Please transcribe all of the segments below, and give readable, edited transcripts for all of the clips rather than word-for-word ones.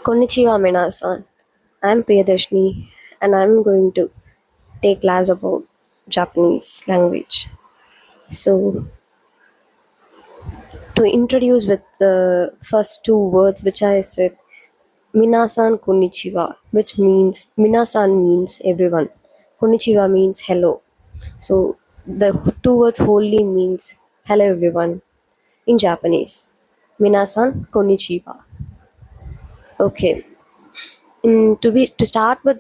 Konnichiwa minasan. I'm Priyadarshini and I'm going to take class about Japanese language. So, to introduce with the first two words which I said, minasan konnichiwa, which means minasan means everyone. Konnichiwa means hello. So, the two words wholly means hello everyone in Japanese. Minasan konnichiwa. Okay. To start with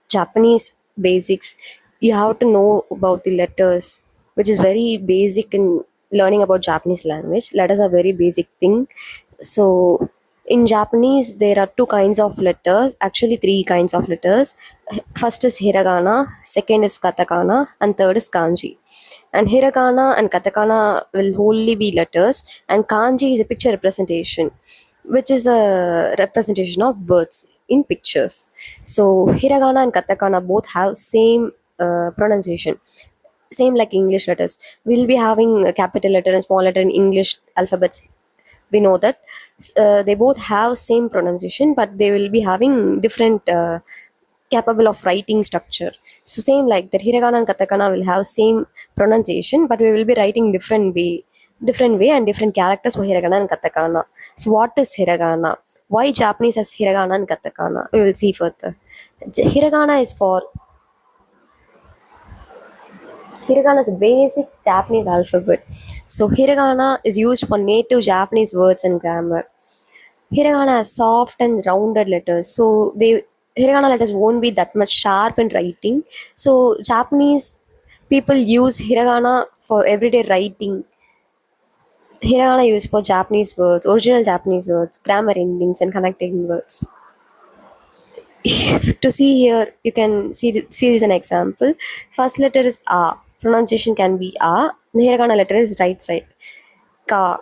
Japanese basics, you have to know about the letters, which is very basic in learning about Japanese language. Letters are very basic thing. So in Japanese, there are two kinds of letters. Actually, three kinds of letters. First is hiragana, second is katakana, and third is kanji. And hiragana and katakana will wholly be letters, and kanji is a picture representation, which is a representation of words in pictures. So hiragana and katakana both have same pronunciation, same like English letters. We'll be having a capital letter and small letter in English alphabets. We know that they both have same pronunciation, but they will be having different capable of writing structure. So same like that, hiragana and katakana will have same pronunciation, but we will be writing different way and different characters for hiragana and katakana. So what is hiragana? Why Japanese has hiragana and katakana? We will see further. Hiragana is a basic Japanese alphabet. So hiragana is used for native Japanese words and grammar. Hiragana has soft and rounded letters, so they hiragana letters won't be that much sharp in writing. So Japanese people use hiragana for everyday writing. Hiragana used for Japanese words, original Japanese words, grammar endings, and connecting words. To see here, you can see this an example. First letter is A. Pronunciation can be A. The hiragana letter is right side. Ka.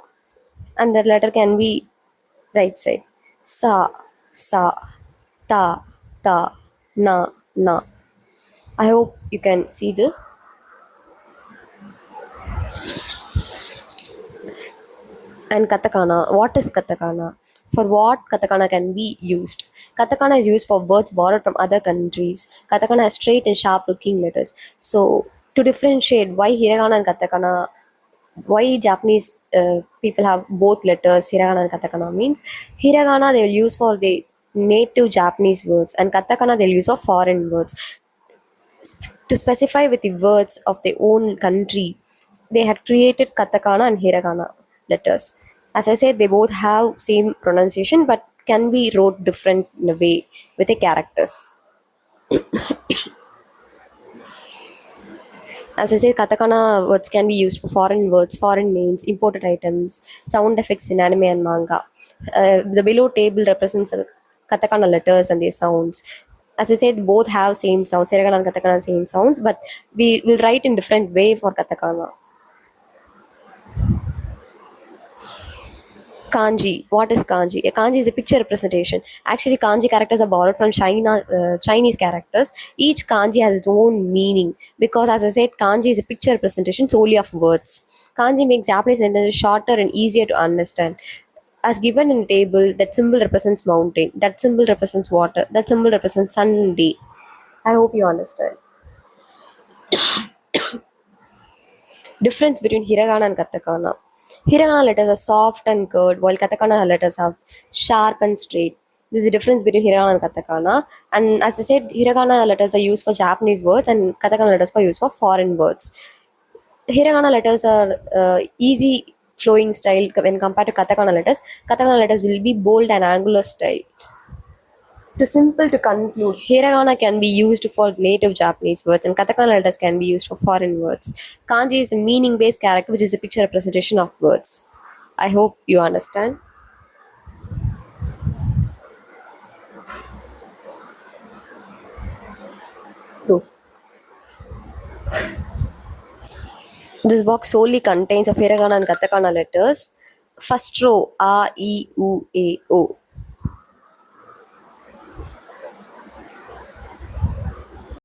And the letter can be right side. Sa. Sa. Ta, ta, na, na. I hope you can see this. And katakana. What is katakana? For what katakana can be used? Katakana is used for words borrowed from other countries. Katakana has straight and sharp looking letters. So, to differentiate why hiragana and katakana, why Japanese people have both letters, hiragana and katakana, means hiragana they will use for the native Japanese words, and katakana they'll use for foreign words. To specify with the words of their own country, they had created katakana and hiragana letters. As I said, they both have same pronunciation but can be wrote different in a way with the characters. As I said, katakana words can be used for foreign words, foreign names, imported items, sound effects in anime and manga. The below table represents katakana letters and their sounds. As I said, both have same sounds. Hiragana and katakana same sounds, but we will write in different way for katakana. Kanji. What is kanji? A kanji is a picture representation. Actually, kanji characters are borrowed from Chinese characters. Each kanji has its own meaning because, as I said, kanji is a picture representation solely of words. Kanji makes Japanese sentences shorter and easier to understand. As given in the table, that symbol represents mountain. That symbol represents water. That symbol represents sun and day. I hope you understand. Difference between hiragana and katakana. Hiragana letters are soft and curved, while katakana letters are sharp and straight. This is the difference between hiragana and katakana. And as I said, hiragana letters are used for Japanese words, and katakana letters are used for foreign words. Hiragana letters are easy flowing style when compared to katakana letters. Katakana letters will be bold and angular style. To conclude, hiragana can be used for native Japanese words and katakana letters can be used for foreign words. Kanji is a meaning-based character which is a picture representation of words. I hope you understand. So, this box solely contains of hiragana and katakana letters. First row A, E, U, A, O.